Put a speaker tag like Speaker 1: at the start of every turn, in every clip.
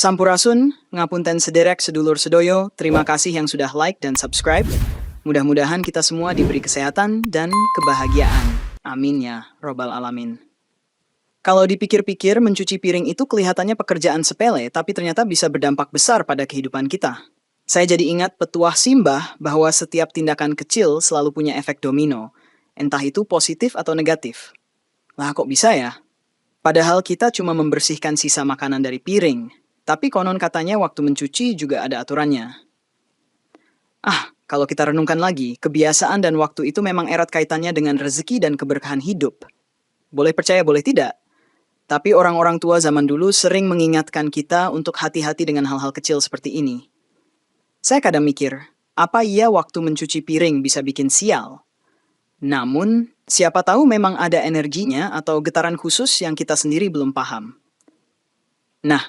Speaker 1: Sampurasun, ngapunten sederek sedulur sedoyo, terima kasih yang sudah like dan subscribe. Mudah-mudahan kita semua diberi kesehatan dan kebahagiaan. Amin ya, robbal alamin. Kalau dipikir-pikir, mencuci piring itu kelihatannya pekerjaan sepele, tapi ternyata bisa berdampak besar pada kehidupan kita. Saya jadi ingat petuah Simbah bahwa setiap tindakan kecil selalu punya efek domino, entah itu positif atau negatif. Lah kok bisa ya? Padahal kita cuma membersihkan sisa makanan dari piring, tapi konon katanya waktu mencuci juga ada aturannya. Kalau kita renungkan lagi, kebiasaan dan waktu itu memang erat kaitannya dengan rezeki dan keberkahan hidup. Boleh percaya, boleh tidak. Tapi orang-orang tua zaman dulu sering mengingatkan kita untuk hati-hati dengan hal-hal kecil seperti ini. Saya kadang mikir, apa iya waktu mencuci piring bisa bikin sial? Namun, siapa tahu memang ada energinya atau getaran khusus yang kita sendiri belum paham. Nah,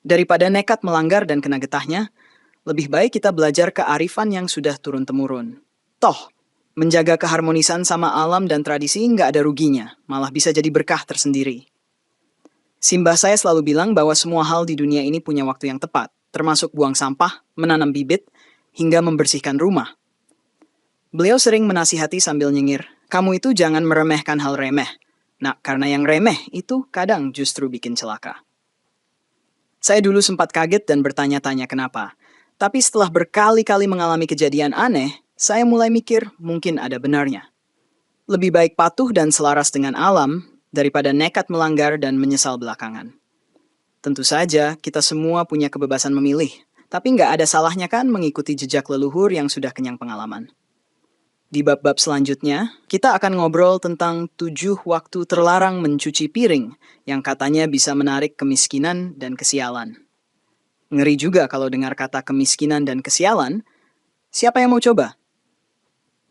Speaker 1: daripada nekat melanggar dan kena getahnya, lebih baik kita belajar kearifan yang sudah turun-temurun. Toh, menjaga keharmonisan sama alam dan tradisi nggak ada ruginya, malah bisa jadi berkah tersendiri. Simbah saya selalu bilang bahwa semua hal di dunia ini punya waktu yang tepat, termasuk buang sampah, menanam bibit, hingga membersihkan rumah. Beliau sering menasihati sambil nyengir, kamu itu jangan meremehkan hal remeh. Nah, karena yang remeh itu kadang justru bikin celaka. Saya dulu sempat kaget dan bertanya-tanya kenapa. Tapi setelah berkali-kali mengalami kejadian aneh, saya mulai mikir mungkin ada benarnya. Lebih baik patuh dan selaras dengan alam daripada nekat melanggar dan menyesal belakangan. Tentu saja kita semua punya kebebasan memilih, tapi nggak ada salahnya kan mengikuti jejak leluhur yang sudah kenyang pengalaman. Di bab-bab selanjutnya, kita akan ngobrol tentang 7 waktu terlarang mencuci piring yang katanya bisa menarik kemiskinan dan kesialan. Ngeri juga kalau dengar kata kemiskinan dan kesialan, siapa yang mau coba?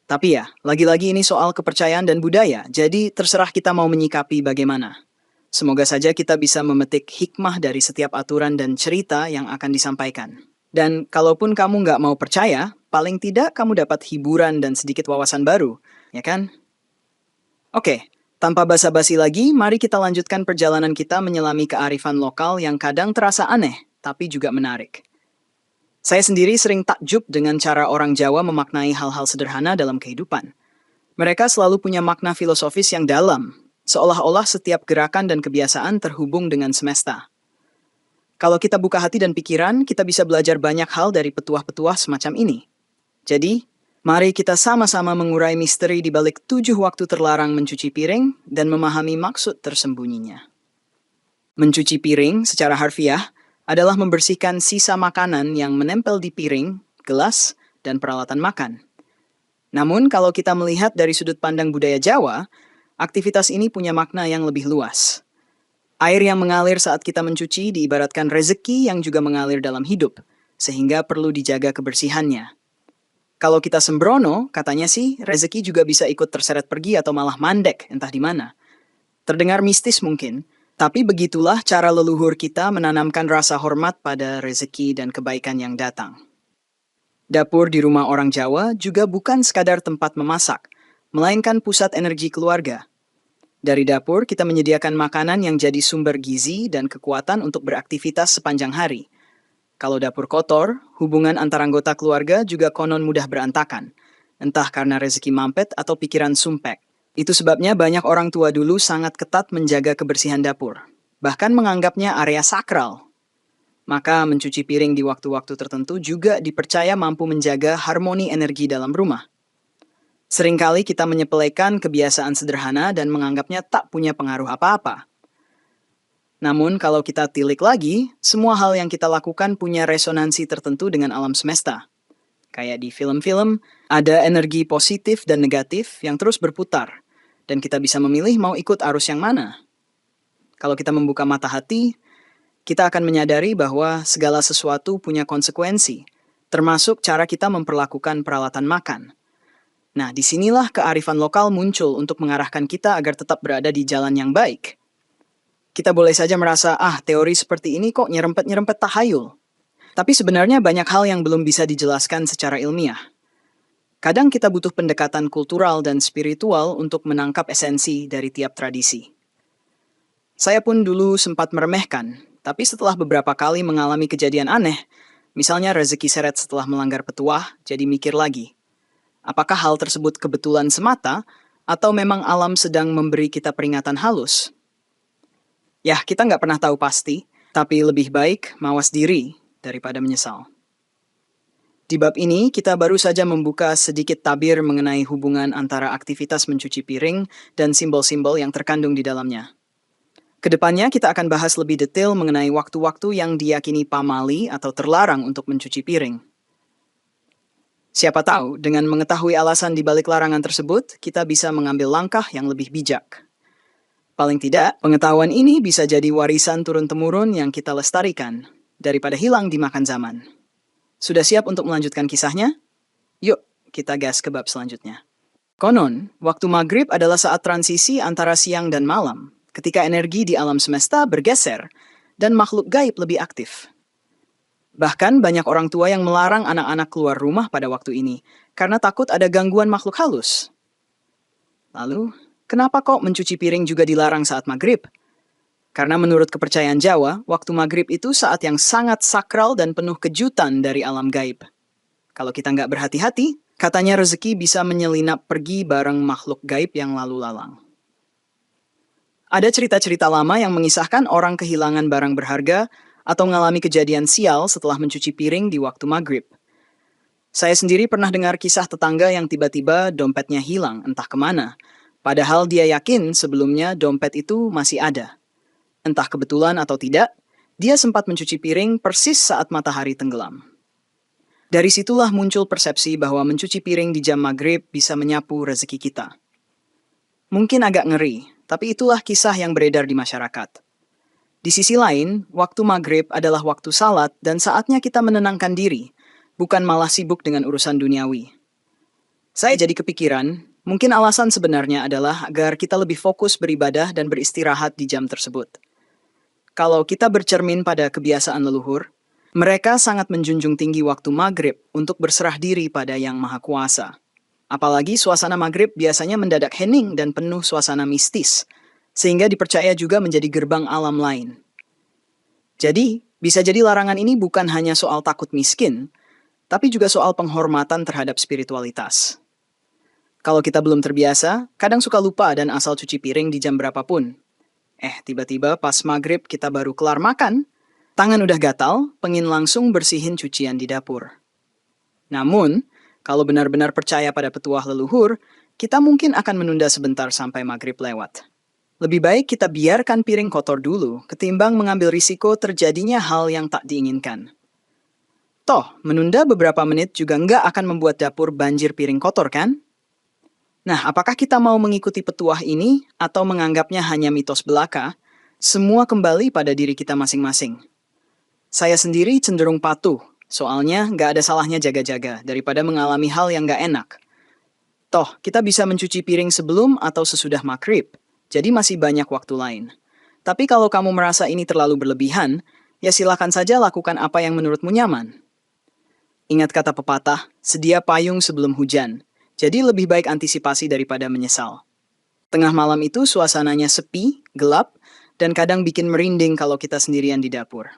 Speaker 1: Tapi ya, lagi-lagi ini soal kepercayaan dan budaya, jadi terserah kita mau menyikapi bagaimana. Semoga saja kita bisa memetik hikmah dari setiap aturan dan cerita yang akan disampaikan. Dan kalaupun kamu nggak mau percaya, paling tidak kamu dapat hiburan dan sedikit wawasan baru, ya kan? Oke, tanpa basa-basi lagi, mari kita lanjutkan perjalanan kita menyelami kearifan lokal yang kadang terasa aneh, tapi juga menarik. Saya sendiri sering takjub dengan cara orang Jawa memaknai hal-hal sederhana dalam kehidupan. Mereka selalu punya makna filosofis yang dalam, seolah-olah setiap gerakan dan kebiasaan terhubung dengan semesta. Kalau kita buka hati dan pikiran, kita bisa belajar banyak hal dari petuah-petuah semacam ini. Jadi, mari kita sama-sama mengurai misteri di balik 7 waktu terlarang mencuci piring dan memahami maksud tersembunyinya. Mencuci piring secara harfiah adalah membersihkan sisa makanan yang menempel di piring, gelas, dan peralatan makan. Namun, kalau kita melihat dari sudut pandang budaya Jawa, aktivitas ini punya makna yang lebih luas. Air yang mengalir saat kita mencuci diibaratkan rezeki yang juga mengalir dalam hidup, sehingga perlu dijaga kebersihannya. Kalau kita sembrono, katanya sih, rezeki juga bisa ikut terseret pergi atau malah mandek, entah di mana. Terdengar mistis mungkin, tapi begitulah cara leluhur kita menanamkan rasa hormat pada rezeki dan kebaikan yang datang. Dapur di rumah orang Jawa juga bukan sekadar tempat memasak, melainkan pusat energi keluarga. Dari dapur, kita menyediakan makanan yang jadi sumber gizi dan kekuatan untuk beraktivitas sepanjang hari. Kalau dapur kotor, hubungan antar anggota keluarga juga konon mudah berantakan, entah karena rezeki mampet atau pikiran sumpek. Itu sebabnya banyak orang tua dulu sangat ketat menjaga kebersihan dapur, bahkan menganggapnya area sakral. Maka mencuci piring di waktu-waktu tertentu juga dipercaya mampu menjaga harmoni energi dalam rumah. Seringkali kita menyepelekan kebiasaan sederhana dan menganggapnya tak punya pengaruh apa-apa. Namun kalau kita tilik lagi, semua hal yang kita lakukan punya resonansi tertentu dengan alam semesta. Kayak di film-film, ada energi positif dan negatif yang terus berputar, dan kita bisa memilih mau ikut arus yang mana. Kalau kita membuka mata hati, kita akan menyadari bahwa segala sesuatu punya konsekuensi, termasuk cara kita memperlakukan peralatan makan. Nah, disinilah kearifan lokal muncul untuk mengarahkan kita agar tetap berada di jalan yang baik. Kita boleh saja merasa, teori seperti ini kok nyerempet-nyerempet tahayul. Tapi sebenarnya banyak hal yang belum bisa dijelaskan secara ilmiah. Kadang kita butuh pendekatan kultural dan spiritual untuk menangkap esensi dari tiap tradisi. Saya pun dulu sempat meremehkan, Tapi setelah beberapa kali mengalami kejadian aneh, misalnya rezeki seret setelah melanggar petuah, jadi mikir lagi. Apakah hal tersebut kebetulan semata, atau memang alam sedang memberi kita peringatan halus? Ya, kita nggak pernah tahu pasti, tapi lebih baik mawas diri daripada menyesal. Di bab ini, kita baru saja membuka sedikit tabir mengenai hubungan antara aktivitas mencuci piring dan simbol-simbol yang terkandung di dalamnya. Kedepannya, kita akan bahas lebih detail mengenai waktu-waktu yang diyakini pamali atau terlarang untuk mencuci piring. Siapa tahu, dengan mengetahui alasan di balik larangan tersebut, kita bisa mengambil langkah yang lebih bijak. Paling tidak, pengetahuan ini bisa jadi warisan turun-temurun yang kita lestarikan, daripada hilang dimakan zaman. Sudah siap untuk melanjutkan kisahnya? Yuk, kita gas ke bab selanjutnya. Konon, waktu maghrib adalah saat transisi antara siang dan malam, ketika energi di alam semesta bergeser dan makhluk gaib lebih aktif. Bahkan banyak orang tua yang melarang anak-anak keluar rumah pada waktu ini, karena takut ada gangguan makhluk halus. Lalu, kenapa kok mencuci piring juga dilarang saat maghrib? Karena menurut kepercayaan Jawa, waktu maghrib itu saat yang sangat sakral dan penuh kejutan dari alam gaib. Kalau kita nggak berhati-hati, katanya rezeki bisa menyelinap pergi bareng makhluk gaib yang lalu lalang. Ada cerita-cerita lama yang mengisahkan orang kehilangan barang berharga atau mengalami kejadian sial setelah mencuci piring di waktu maghrib. Saya sendiri pernah dengar kisah tetangga yang tiba-tiba dompetnya hilang entah kemana, padahal dia yakin sebelumnya dompet itu masih ada. Entah kebetulan atau tidak, dia sempat mencuci piring persis saat matahari tenggelam. Dari situlah muncul persepsi bahwa mencuci piring di jam maghrib bisa menyapu rezeki kita. Mungkin agak ngeri, tapi itulah kisah yang beredar di masyarakat. Di sisi lain, waktu maghrib adalah waktu salat dan saatnya kita menenangkan diri, bukan malah sibuk dengan urusan duniawi. Saya jadi kepikiran, mungkin alasan sebenarnya adalah agar kita lebih fokus beribadah dan beristirahat di jam tersebut. Kalau kita bercermin pada kebiasaan leluhur, mereka sangat menjunjung tinggi waktu maghrib untuk berserah diri pada Yang Maha Kuasa. Apalagi suasana maghrib biasanya mendadak hening dan penuh suasana mistis, sehingga dipercaya juga menjadi gerbang alam lain. Jadi, bisa jadi larangan ini bukan hanya soal takut miskin, tapi juga soal penghormatan terhadap spiritualitas. Kalau kita belum terbiasa, kadang suka lupa dan asal cuci piring di jam berapapun. Tiba-tiba pas maghrib kita baru kelar makan, tangan udah gatal, pengen langsung bersihin cucian di dapur. Namun, kalau benar-benar percaya pada petuah leluhur, kita mungkin akan menunda sebentar sampai maghrib lewat. Lebih baik kita biarkan piring kotor dulu, ketimbang mengambil risiko terjadinya hal yang tak diinginkan. Toh, menunda beberapa menit juga nggak akan membuat dapur banjir piring kotor kan? Nah, apakah kita mau mengikuti petuah ini atau menganggapnya hanya mitos belaka? Semua kembali pada diri kita masing-masing. Saya sendiri cenderung patuh, soalnya nggak ada salahnya jaga-jaga daripada mengalami hal yang nggak enak. Toh, kita bisa mencuci piring sebelum atau sesudah maghrib, jadi masih banyak waktu lain. Tapi kalau kamu merasa ini terlalu berlebihan, ya silakan saja lakukan apa yang menurutmu nyaman. Ingat kata pepatah, sedia payung sebelum hujan. Jadi lebih baik antisipasi daripada menyesal. Tengah malam itu suasananya sepi, gelap, dan kadang bikin merinding kalau kita sendirian di dapur.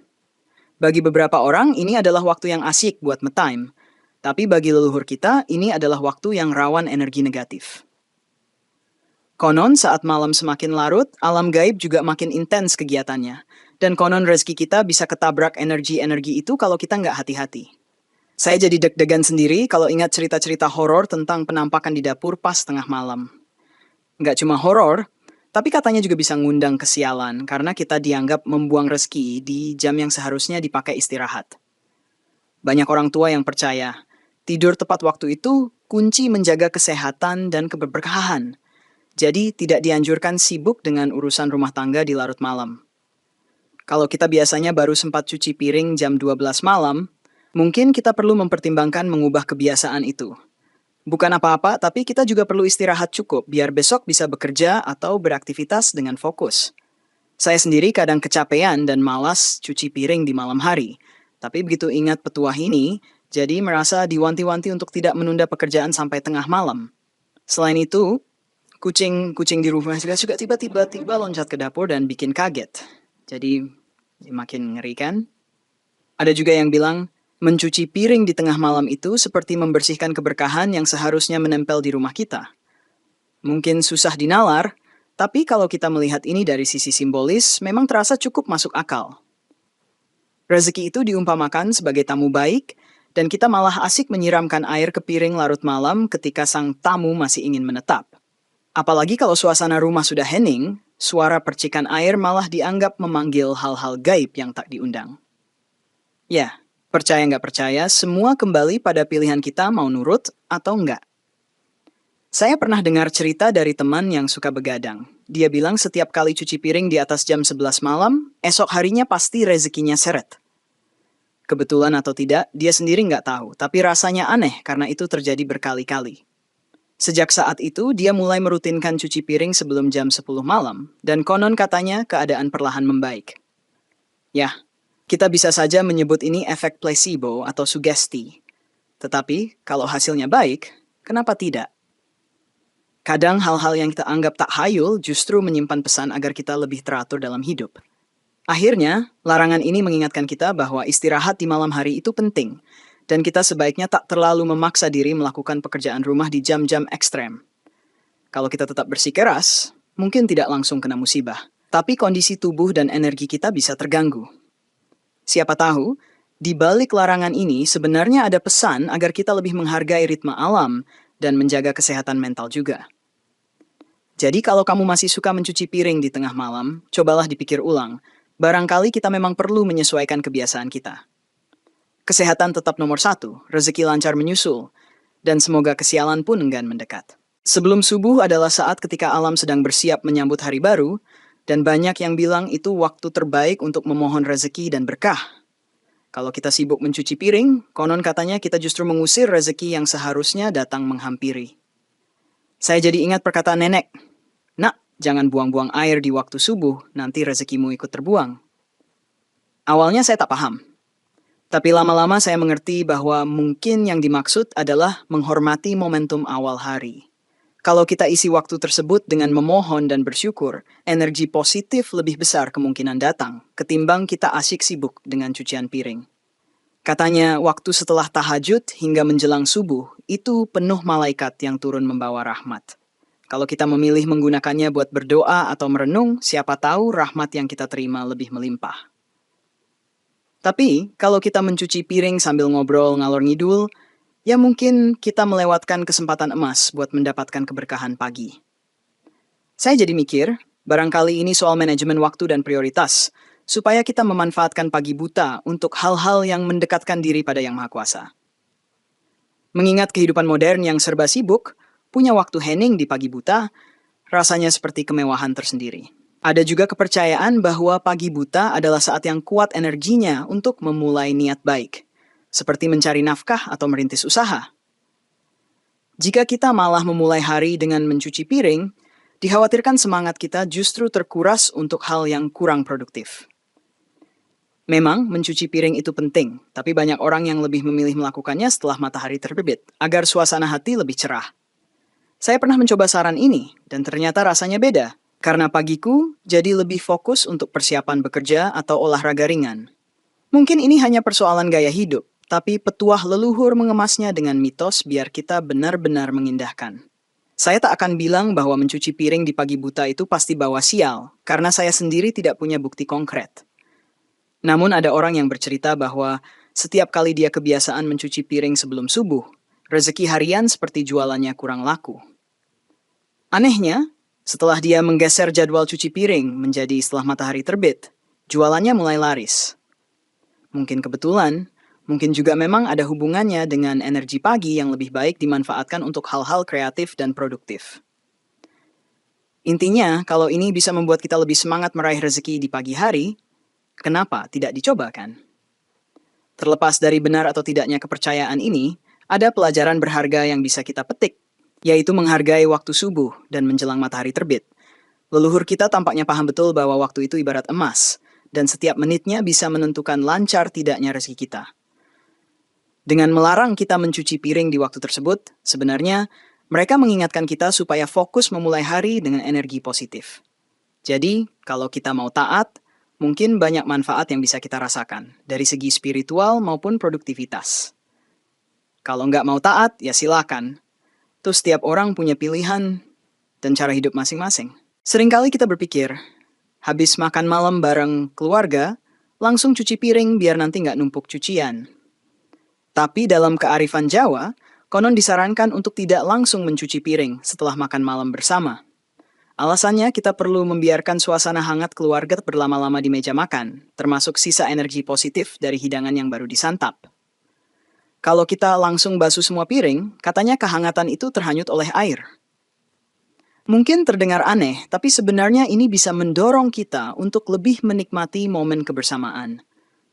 Speaker 1: Bagi beberapa orang, ini adalah waktu yang asyik buat me time. Tapi bagi leluhur kita, ini adalah waktu yang rawan energi negatif. Konon saat malam semakin larut, alam gaib juga makin intens kegiatannya. Dan konon rezeki kita bisa ketabrak energi-energi itu kalau kita nggak hati-hati. Saya jadi deg-degan sendiri kalau ingat cerita-cerita horor tentang penampakan di dapur pas tengah malam. Nggak cuma horor, tapi katanya juga bisa ngundang kesialan karena kita dianggap membuang rezeki di jam yang seharusnya dipakai istirahat. Banyak orang tua yang percaya, tidur tepat waktu itu kunci menjaga kesehatan dan keberkahan. Jadi tidak dianjurkan sibuk dengan urusan rumah tangga di larut malam. Kalau kita biasanya baru sempat cuci piring jam 12 malam, mungkin kita perlu mempertimbangkan mengubah kebiasaan itu. Bukan apa-apa, tapi kita juga perlu istirahat cukup biar besok bisa bekerja atau beraktivitas dengan fokus. Saya sendiri kadang kecapean dan malas cuci piring di malam hari. Tapi begitu ingat petuah ini, jadi merasa diwanti-wanti untuk tidak menunda pekerjaan sampai tengah malam. Selain itu, kucing di rumah juga tiba-tiba loncat ke dapur dan bikin kaget. Jadi, Makin ngeri kan? Ada juga yang bilang, mencuci piring di tengah malam itu seperti membersihkan keberkahan yang seharusnya menempel di rumah kita. Mungkin susah dinalar, tapi kalau kita melihat ini dari sisi simbolis, memang terasa cukup masuk akal. Rezeki itu diumpamakan sebagai tamu baik, dan kita malah asik menyiramkan air ke piring larut malam ketika sang tamu masih ingin menetap. Apalagi kalau suasana rumah sudah hening, suara percikan air malah dianggap memanggil hal-hal gaib yang tak diundang. Ya, percaya nggak percaya, semua kembali pada pilihan kita mau nurut atau enggak. Saya pernah dengar cerita dari teman yang suka begadang. Dia bilang setiap kali cuci piring di atas jam 11 malam, esok harinya pasti rezekinya seret. Kebetulan atau tidak, dia sendiri nggak tahu, tapi rasanya aneh karena itu terjadi berkali-kali. Sejak saat itu, dia mulai merutinkan cuci piring sebelum jam 10 malam, dan konon katanya keadaan perlahan membaik. Ya, kita bisa saja menyebut ini efek placebo atau sugesti. Tetapi, kalau hasilnya baik, kenapa tidak? Kadang hal-hal yang kita anggap tak hayul justru menyimpan pesan agar kita lebih teratur dalam hidup. Akhirnya, larangan ini mengingatkan kita bahwa istirahat di malam hari itu penting, dan kita sebaiknya tak terlalu memaksa diri melakukan pekerjaan rumah di jam-jam ekstrem. Kalau kita tetap bersikeras, mungkin tidak langsung kena musibah, tapi kondisi tubuh dan energi kita bisa terganggu. Siapa tahu, di balik larangan ini sebenarnya ada pesan agar kita lebih menghargai ritme alam dan menjaga kesehatan mental juga. Jadi kalau kamu masih suka mencuci piring di tengah malam, cobalah dipikir ulang. Barangkali kita memang perlu menyesuaikan kebiasaan kita. Kesehatan tetap nomor 1, rezeki lancar menyusul, dan semoga kesialan pun enggan mendekat. Sebelum subuh adalah saat ketika alam sedang bersiap menyambut hari baru, dan banyak yang bilang itu waktu terbaik untuk memohon rezeki dan berkah. Kalau kita sibuk mencuci piring, konon katanya kita justru mengusir rezeki yang seharusnya datang menghampiri. Saya jadi ingat perkataan nenek, "Nak, jangan buang-buang air di waktu subuh, nanti rezekimu ikut terbuang." Awalnya saya tak paham. Tapi lama-lama saya mengerti bahwa mungkin yang dimaksud adalah menghormati momentum awal hari. Kalau kita isi waktu tersebut dengan memohon dan bersyukur, energi positif lebih besar kemungkinan datang, ketimbang kita asyik sibuk dengan cucian piring. Katanya, waktu setelah tahajud hingga menjelang subuh, itu penuh malaikat yang turun membawa rahmat. Kalau kita memilih menggunakannya buat berdoa atau merenung, siapa tahu rahmat yang kita terima lebih melimpah. Tapi, kalau kita mencuci piring sambil ngobrol ngalor ngidul, ya mungkin kita melewatkan kesempatan emas buat mendapatkan keberkahan pagi. Saya jadi mikir, barangkali ini soal manajemen waktu dan prioritas, supaya kita memanfaatkan pagi buta untuk hal-hal yang mendekatkan diri pada Yang Maha Kuasa. Mengingat kehidupan modern yang serba sibuk, punya waktu hening di pagi buta, rasanya seperti kemewahan tersendiri. Ada juga kepercayaan bahwa pagi buta adalah saat yang kuat energinya untuk memulai niat baik, seperti mencari nafkah atau merintis usaha. Jika kita malah memulai hari dengan mencuci piring, dikhawatirkan semangat kita justru terkuras untuk hal yang kurang produktif. Memang mencuci piring itu penting, tapi banyak orang yang lebih memilih melakukannya setelah matahari terbit, agar suasana hati lebih cerah. Saya pernah mencoba saran ini, dan ternyata rasanya beda. Karena pagiku jadi lebih fokus untuk persiapan bekerja atau olahraga ringan. Mungkin ini hanya persoalan gaya hidup, tapi petuah leluhur mengemasnya dengan mitos biar kita benar-benar mengindahkan. Saya tak akan bilang bahwa mencuci piring di pagi buta itu pasti bawa sial, karena saya sendiri tidak punya bukti konkret. Namun ada orang yang bercerita bahwa setiap kali dia kebiasaan mencuci piring sebelum subuh, rezeki harian seperti jualannya kurang laku. Anehnya, setelah dia menggeser jadwal cuci piring menjadi setelah matahari terbit, jualannya mulai laris. Mungkin kebetulan, mungkin juga memang ada hubungannya dengan energi pagi yang lebih baik dimanfaatkan untuk hal-hal kreatif dan produktif. Intinya, kalau ini bisa membuat kita lebih semangat meraih rezeki di pagi hari, kenapa tidak dicoba kan? Terlepas dari benar atau tidaknya kepercayaan ini, ada pelajaran berharga yang bisa kita petik, yaitu menghargai waktu subuh dan menjelang matahari terbit. Leluhur kita tampaknya paham betul bahwa waktu itu ibarat emas, dan setiap menitnya bisa menentukan lancar tidaknya rezeki kita. Dengan melarang kita mencuci piring di waktu tersebut, sebenarnya mereka mengingatkan kita supaya fokus memulai hari dengan energi positif. Jadi, kalau kita mau taat, mungkin banyak manfaat yang bisa kita rasakan, dari segi spiritual maupun produktivitas. Kalau nggak mau taat, ya silakan. Tuh setiap orang punya pilihan dan cara hidup masing-masing. Seringkali kita berpikir, habis makan malam bareng keluarga, langsung cuci piring biar nanti nggak numpuk cucian. Tapi dalam kearifan Jawa, konon disarankan untuk tidak langsung mencuci piring setelah makan malam bersama. Alasannya kita perlu membiarkan suasana hangat keluarga berlama-lama di meja makan, termasuk sisa energi positif dari hidangan yang baru disantap. Kalau kita langsung basuh semua piring, katanya kehangatan itu terhanyut oleh air. Mungkin terdengar aneh, tapi sebenarnya ini bisa mendorong kita untuk lebih menikmati momen kebersamaan.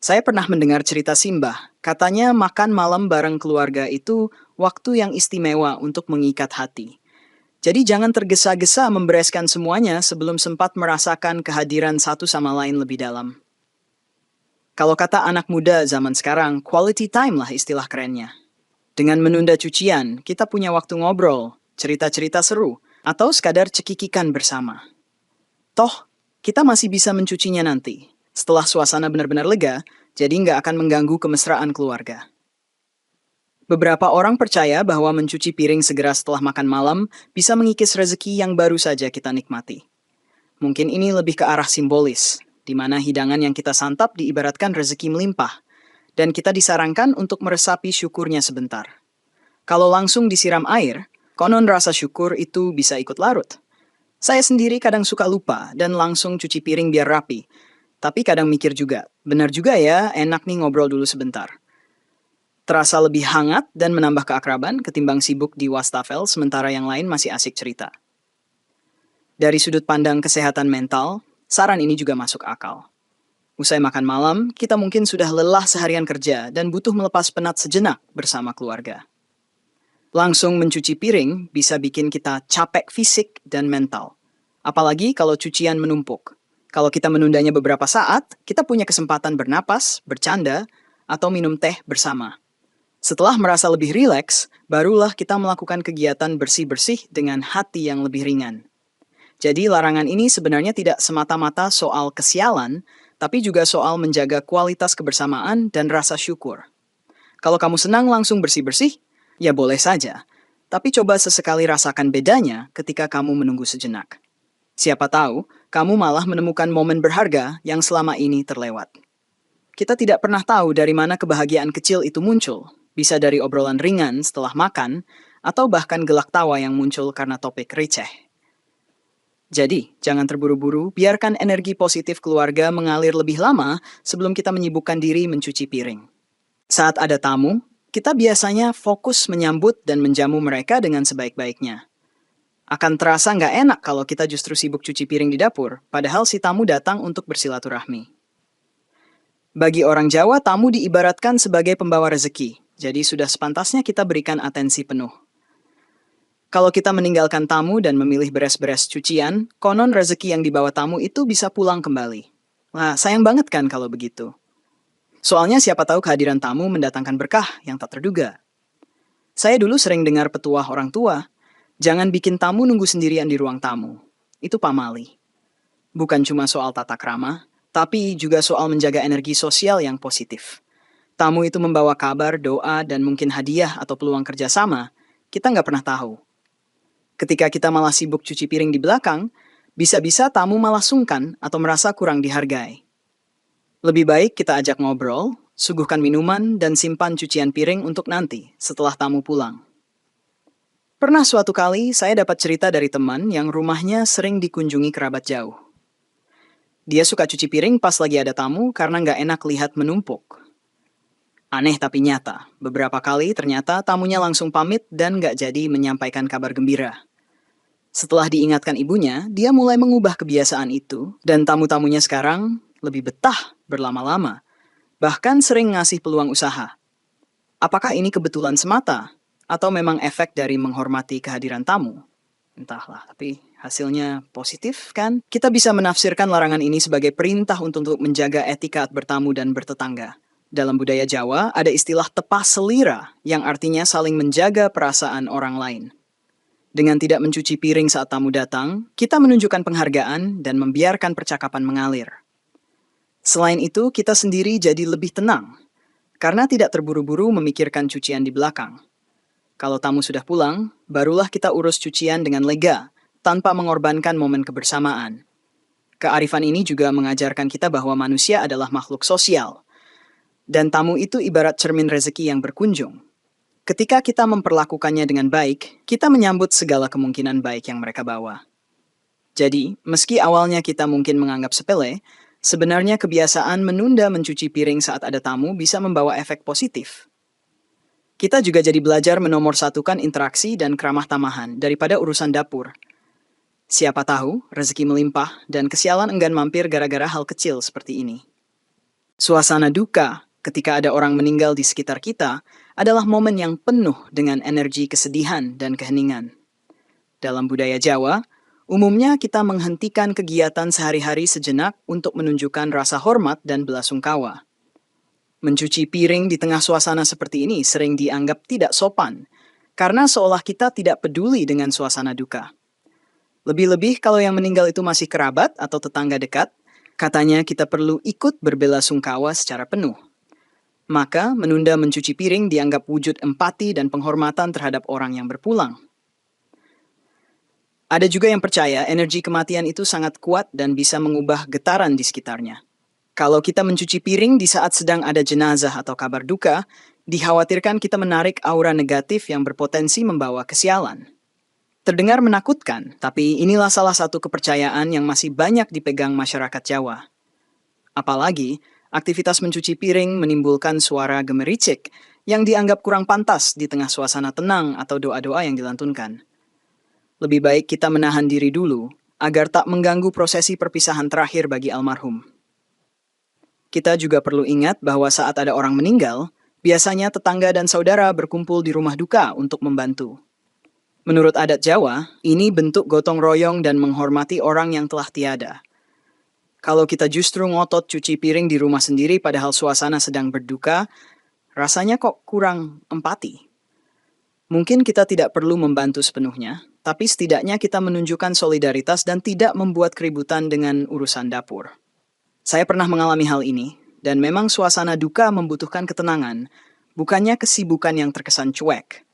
Speaker 1: Saya pernah mendengar cerita Simbah, katanya makan malam bareng keluarga itu waktu yang istimewa untuk mengikat hati. Jadi jangan tergesa-gesa membereskan semuanya sebelum sempat merasakan kehadiran satu sama lain lebih dalam. Kalau kata anak muda zaman sekarang, quality time lah istilah kerennya. Dengan menunda cucian, kita punya waktu ngobrol, cerita-cerita seru, atau sekadar cekikikan bersama. Toh, kita masih bisa mencucinya nanti, setelah suasana benar-benar lega, jadi nggak akan mengganggu kemesraan keluarga. Beberapa orang percaya bahwa mencuci piring segera setelah makan malam bisa mengikis rezeki yang baru saja kita nikmati. Mungkin ini lebih ke arah simbolis, di mana hidangan yang kita santap diibaratkan rezeki melimpah, dan kita disarankan untuk meresapi syukurnya sebentar. Kalau langsung disiram air, konon rasa syukur itu bisa ikut larut. Saya sendiri kadang suka lupa dan langsung cuci piring biar rapi, tapi kadang mikir juga, benar juga ya, enak nih ngobrol dulu sebentar. Terasa lebih hangat dan menambah keakraban ketimbang sibuk di wastafel sementara yang lain masih asik cerita. Dari sudut pandang kesehatan mental, saran ini juga masuk akal. Usai makan malam, kita mungkin sudah lelah seharian kerja dan butuh melepas penat sejenak bersama keluarga. Langsung mencuci piring bisa bikin kita capek fisik dan mental. Apalagi kalau cucian menumpuk. Kalau kita menundanya beberapa saat, kita punya kesempatan bernapas, bercanda, atau minum teh bersama. Setelah merasa lebih rileks, barulah kita melakukan kegiatan bersih-bersih dengan hati yang lebih ringan. Jadi larangan ini sebenarnya tidak semata-mata soal kesialan, tapi juga soal menjaga kualitas kebersamaan dan rasa syukur. Kalau kamu senang langsung bersih-bersih, ya boleh saja. Tapi coba sesekali rasakan bedanya ketika kamu menunggu sejenak. Siapa tahu, kamu malah menemukan momen berharga yang selama ini terlewat. Kita tidak pernah tahu dari mana kebahagiaan kecil itu muncul. Bisa dari obrolan ringan setelah makan, atau bahkan gelak tawa yang muncul karena topik receh. Jadi, jangan terburu-buru, biarkan energi positif keluarga mengalir lebih lama sebelum kita menyibukkan diri mencuci piring. Saat ada tamu, kita biasanya fokus menyambut dan menjamu mereka dengan sebaik-baiknya. Akan terasa nggak enak kalau kita justru sibuk cuci piring di dapur, padahal si tamu datang untuk bersilaturahmi. Bagi orang Jawa, tamu diibaratkan sebagai pembawa rezeki, jadi sudah sepantasnya kita berikan atensi penuh. Kalau kita meninggalkan tamu dan memilih beres-beres cucian, konon rezeki yang dibawa tamu itu bisa pulang kembali. Nah, sayang banget kan kalau begitu. Soalnya siapa tahu kehadiran tamu mendatangkan berkah yang tak terduga. Saya dulu sering dengar petuah orang tua, jangan bikin tamu nunggu sendirian di ruang tamu. Itu pamali. Bukan cuma soal tata krama, tapi juga soal menjaga energi sosial yang positif. Tamu itu membawa kabar, doa, dan mungkin hadiah atau peluang kerjasama, kita nggak pernah tahu. Ketika kita malah sibuk cuci piring di belakang, bisa-bisa tamu malah sungkan atau merasa kurang dihargai. Lebih baik kita ajak ngobrol, suguhkan minuman, dan simpan cucian piring untuk nanti setelah tamu pulang. Pernah suatu kali saya dapat cerita dari teman yang rumahnya sering dikunjungi kerabat jauh. Dia suka cuci piring pas lagi ada tamu karena nggak enak lihat menumpuk. Aneh tapi nyata, beberapa kali ternyata tamunya langsung pamit dan nggak jadi menyampaikan kabar gembira. Setelah diingatkan ibunya, dia mulai mengubah kebiasaan itu dan tamu-tamunya sekarang lebih betah berlama-lama, bahkan sering ngasih peluang usaha. Apakah ini kebetulan semata atau memang efek dari menghormati kehadiran tamu? Entahlah, tapi hasilnya positif kan? Kita bisa menafsirkan larangan ini sebagai perintah untuk menjaga etika bertamu dan bertetangga. Dalam budaya Jawa, ada istilah tepah selira yang artinya saling menjaga perasaan orang lain. Dengan tidak mencuci piring saat tamu datang, kita menunjukkan penghargaan dan membiarkan percakapan mengalir. Selain itu, kita sendiri jadi lebih tenang, karena tidak terburu-buru memikirkan cucian di belakang. Kalau tamu sudah pulang, barulah kita urus cucian dengan lega, tanpa mengorbankan momen kebersamaan. Kearifan ini juga mengajarkan kita bahwa manusia adalah makhluk sosial, dan tamu itu ibarat cermin rezeki yang berkunjung. Ketika kita memperlakukannya dengan baik, kita menyambut segala kemungkinan baik yang mereka bawa. Jadi, meski awalnya kita mungkin menganggap sepele, sebenarnya kebiasaan menunda mencuci piring saat ada tamu bisa membawa efek positif. Kita juga jadi belajar menomorsatukan interaksi dan keramah tamahan daripada urusan dapur. Siapa tahu, rezeki melimpah dan kesialan enggan mampir gara-gara hal kecil seperti ini. Suasana duka ketika ada orang meninggal di sekitar kita adalah momen yang penuh dengan energi kesedihan dan keheningan. Dalam budaya Jawa, umumnya kita menghentikan kegiatan sehari-hari sejenak untuk menunjukkan rasa hormat dan belasungkawa. Mencuci piring di tengah suasana seperti ini sering dianggap tidak sopan, karena seolah kita tidak peduli dengan suasana duka. Lebih-lebih kalau yang meninggal itu masih kerabat atau tetangga dekat, katanya kita perlu ikut berbelasungkawa secara penuh. Maka, menunda mencuci piring dianggap wujud empati dan penghormatan terhadap orang yang berpulang. Ada juga yang percaya energi kematian itu sangat kuat dan bisa mengubah getaran di sekitarnya. Kalau kita mencuci piring di saat sedang ada jenazah atau kabar duka, dikhawatirkan kita menarik aura negatif yang berpotensi membawa kesialan. Terdengar menakutkan, tapi inilah salah satu kepercayaan yang masih banyak dipegang masyarakat Jawa. Apalagi, aktivitas mencuci piring menimbulkan suara gemericik yang dianggap kurang pantas di tengah suasana tenang atau doa-doa yang dilantunkan. Lebih baik kita menahan diri dulu, agar tak mengganggu prosesi perpisahan terakhir bagi almarhum. Kita juga perlu ingat bahwa saat ada orang meninggal, biasanya tetangga dan saudara berkumpul di rumah duka untuk membantu. Menurut adat Jawa, ini bentuk gotong royong dan menghormati orang yang telah tiada. Kalau kita justru ngotot cuci piring di rumah sendiri padahal suasana sedang berduka, rasanya kok kurang empati. Mungkin kita tidak perlu membantu sepenuhnya, tapi setidaknya kita menunjukkan solidaritas dan tidak membuat keributan dengan urusan dapur. Saya pernah mengalami hal ini, dan memang suasana duka membutuhkan ketenangan, bukannya kesibukan yang terkesan cuek.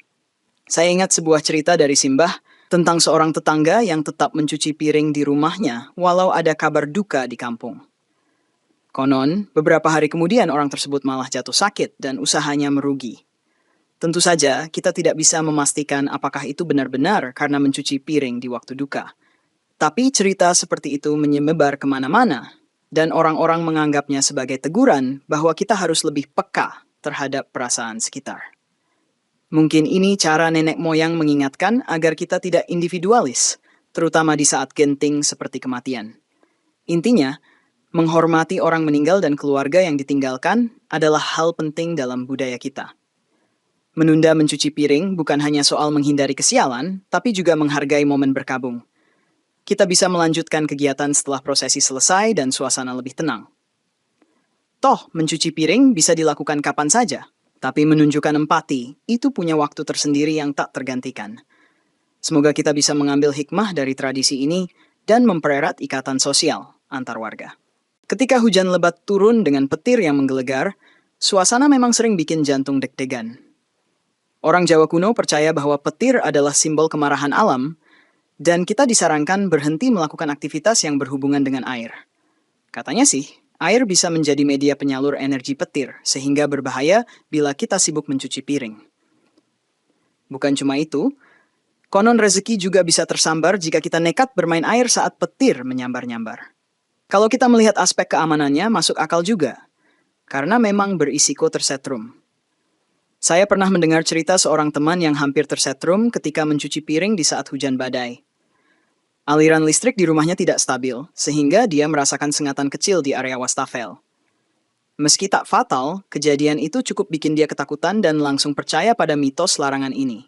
Speaker 1: Saya ingat sebuah cerita dari Simbah tentang seorang tetangga yang tetap mencuci piring di rumahnya walau ada kabar duka di kampung. Konon, beberapa hari kemudian orang tersebut malah jatuh sakit dan usahanya merugi. Tentu saja, kita tidak bisa memastikan apakah itu benar-benar karena mencuci piring di waktu duka. Tapi cerita seperti itu menyebar kemana-mana, dan orang-orang menganggapnya sebagai teguran bahwa kita harus lebih peka terhadap perasaan sekitar. Mungkin ini cara nenek moyang mengingatkan agar kita tidak individualis, terutama di saat genting seperti kematian. Intinya, menghormati orang meninggal dan keluarga yang ditinggalkan adalah hal penting dalam budaya kita. Menunda mencuci piring bukan hanya soal menghindari kesialan, tapi juga menghargai momen berkabung. Kita bisa melanjutkan kegiatan setelah prosesi selesai dan suasana lebih tenang. Toh, mencuci piring bisa dilakukan kapan saja. Tapi menunjukkan empati, itu punya waktu tersendiri yang tak tergantikan. Semoga kita bisa mengambil hikmah dari tradisi ini dan mempererat ikatan sosial antar warga. Ketika hujan lebat turun dengan petir yang menggelegar, suasana memang sering bikin jantung deg-degan. Orang Jawa kuno percaya bahwa petir adalah simbol kemarahan alam, dan kita disarankan berhenti melakukan aktivitas yang berhubungan dengan air. Katanya sih, air bisa menjadi media penyalur energi petir, sehingga berbahaya bila kita sibuk mencuci piring. Bukan cuma itu, konon rezeki juga bisa tersambar jika kita nekat bermain air saat petir menyambar-nyambar. Kalau kita melihat aspek keamanannya, masuk akal juga, karena memang berisiko tersetrum. Saya pernah mendengar cerita seorang teman yang hampir tersetrum ketika mencuci piring di saat hujan badai. Aliran listrik di rumahnya tidak stabil, sehingga dia merasakan sengatan kecil di area wastafel. Meski tak fatal, kejadian itu cukup bikin dia ketakutan dan langsung percaya pada mitos larangan ini.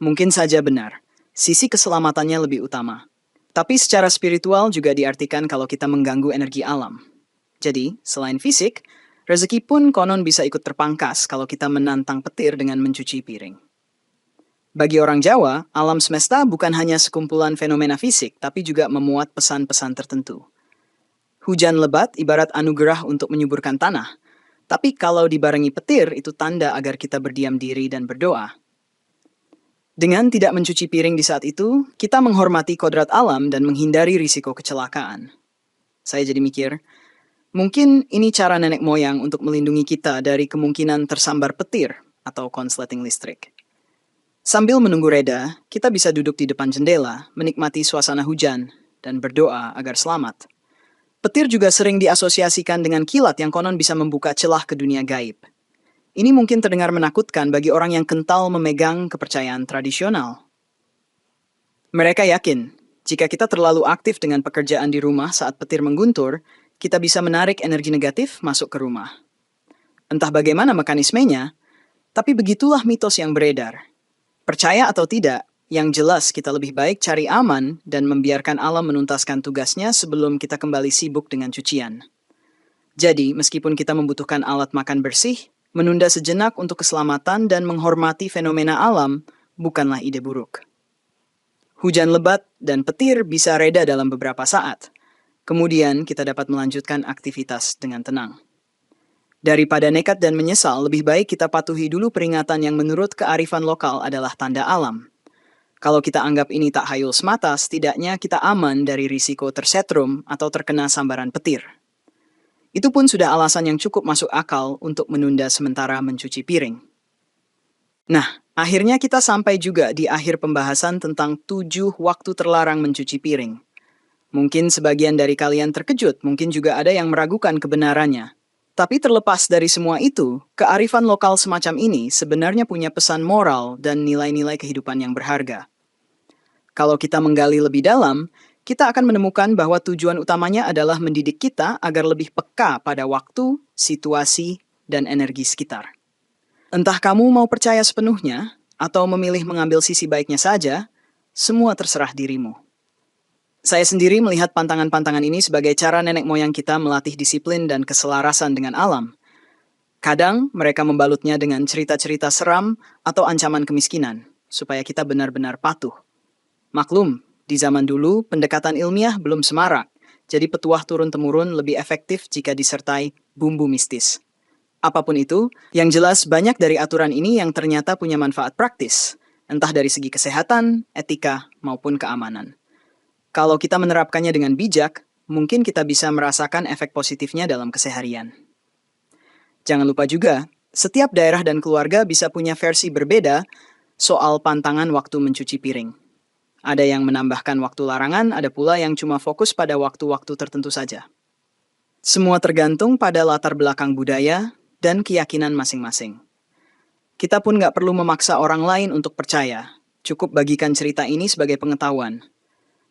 Speaker 1: Mungkin saja benar, sisi keselamatannya lebih utama. Tapi secara spiritual juga diartikan kalau kita mengganggu energi alam. Jadi, selain fisik, rezeki pun konon bisa ikut terpangkas kalau kita menantang petir dengan mencuci piring. Bagi orang Jawa, alam semesta bukan hanya sekumpulan fenomena fisik, tapi juga memuat pesan-pesan tertentu. Hujan lebat ibarat anugerah untuk menyuburkan tanah. Tapi kalau dibarengi petir, itu tanda agar kita berdiam diri dan berdoa. Dengan tidak mencuci piring di saat itu, kita menghormati kodrat alam dan menghindari risiko kecelakaan. Saya jadi mikir, mungkin ini cara nenek moyang untuk melindungi kita dari kemungkinan tersambar petir atau konsleting listrik. Sambil menunggu reda, kita bisa duduk di depan jendela, menikmati suasana hujan, dan berdoa agar selamat. Petir juga sering diasosiasikan dengan kilat yang konon bisa membuka celah ke dunia gaib. Ini mungkin terdengar menakutkan bagi orang yang kental memegang kepercayaan tradisional. Mereka yakin, jika kita terlalu aktif dengan pekerjaan di rumah saat petir mengguntur, kita bisa menarik energi negatif masuk ke rumah. Entah bagaimana mekanismenya, tapi begitulah mitos yang beredar. Percaya atau tidak, yang jelas kita lebih baik cari aman dan membiarkan alam menuntaskan tugasnya sebelum kita kembali sibuk dengan cucian. Jadi, meskipun kita membutuhkan alat makan bersih, menunda sejenak untuk keselamatan dan menghormati fenomena alam bukanlah ide buruk. Hujan lebat dan petir bisa reda dalam beberapa saat. Kemudian kita dapat melanjutkan aktivitas dengan tenang. Daripada nekat dan menyesal, lebih baik kita patuhi dulu peringatan yang menurut kearifan lokal adalah tanda alam. Kalau kita anggap ini tak hayul semata, setidaknya kita aman dari risiko tersetrum atau terkena sambaran petir. Itu pun sudah alasan yang cukup masuk akal untuk menunda sementara mencuci piring. Nah, akhirnya kita sampai juga di akhir pembahasan tentang 7 waktu terlarang mencuci piring. Mungkin sebagian dari kalian terkejut, mungkin juga ada yang meragukan kebenarannya. Tapi terlepas dari semua itu, kearifan lokal semacam ini sebenarnya punya pesan moral dan nilai-nilai kehidupan yang berharga. Kalau kita menggali lebih dalam, kita akan menemukan bahwa tujuan utamanya adalah mendidik kita agar lebih peka pada waktu, situasi, dan energi sekitar. Entah kamu mau percaya sepenuhnya, atau memilih mengambil sisi baiknya saja, semua terserah dirimu. Saya sendiri melihat pantangan-pantangan ini sebagai cara nenek moyang kita melatih disiplin dan keselarasan dengan alam. Kadang mereka membalutnya dengan cerita-cerita seram atau ancaman kemiskinan, supaya kita benar-benar patuh. Maklum, di zaman dulu pendekatan ilmiah belum semarak, jadi petuah turun-temurun lebih efektif jika disertai bumbu mistis. Apapun itu, yang jelas banyak dari aturan ini yang ternyata punya manfaat praktis, entah dari segi kesehatan, etika, maupun keamanan. Kalau kita menerapkannya dengan bijak, mungkin kita bisa merasakan efek positifnya dalam keseharian. Jangan lupa juga, setiap daerah dan keluarga bisa punya versi berbeda soal pantangan waktu mencuci piring. Ada yang menambahkan waktu larangan, ada pula yang cuma fokus pada waktu-waktu tertentu saja. Semua tergantung pada latar belakang budaya dan keyakinan masing-masing. Kita pun nggak perlu memaksa orang lain untuk percaya, cukup bagikan cerita ini sebagai pengetahuan.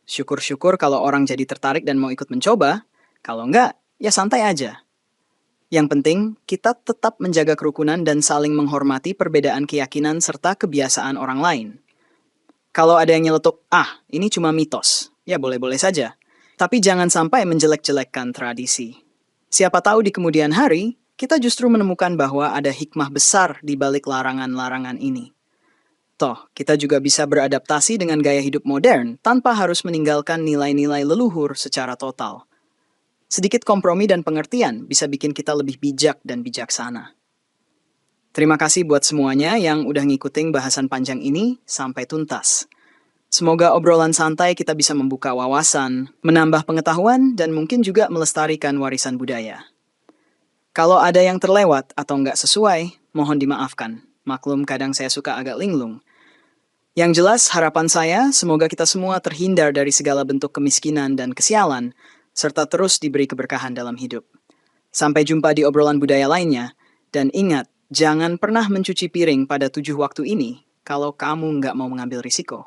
Speaker 1: Syukur-syukur kalau orang jadi tertarik dan mau ikut mencoba, kalau enggak, ya santai aja. Yang penting, kita tetap menjaga kerukunan dan saling menghormati perbedaan keyakinan serta kebiasaan orang lain. Kalau ada yang nyeletuk, ini cuma mitos, ya boleh-boleh saja. Tapi jangan sampai menjelek-jelekkan tradisi. Siapa tahu di kemudian hari, kita justru menemukan bahwa ada hikmah besar di balik larangan-larangan ini. Toh, kita juga bisa beradaptasi dengan gaya hidup modern tanpa harus meninggalkan nilai-nilai leluhur secara total. Sedikit kompromi dan pengertian bisa bikin kita lebih bijak dan bijaksana. Terima kasih buat semuanya yang udah ngikutin bahasan panjang ini sampai tuntas. Semoga obrolan santai kita bisa membuka wawasan, menambah pengetahuan, dan mungkin juga melestarikan warisan budaya. Kalau ada yang terlewat atau nggak sesuai, mohon dimaafkan. Maklum kadang saya suka agak linglung. Yang jelas harapan saya, semoga kita semua terhindar dari segala bentuk kemiskinan dan kesialan, serta terus diberi keberkahan dalam hidup. Sampai jumpa di obrolan budaya lainnya, dan ingat, jangan pernah mencuci piring pada 7 waktu ini kalau kamu nggak mau mengambil risiko.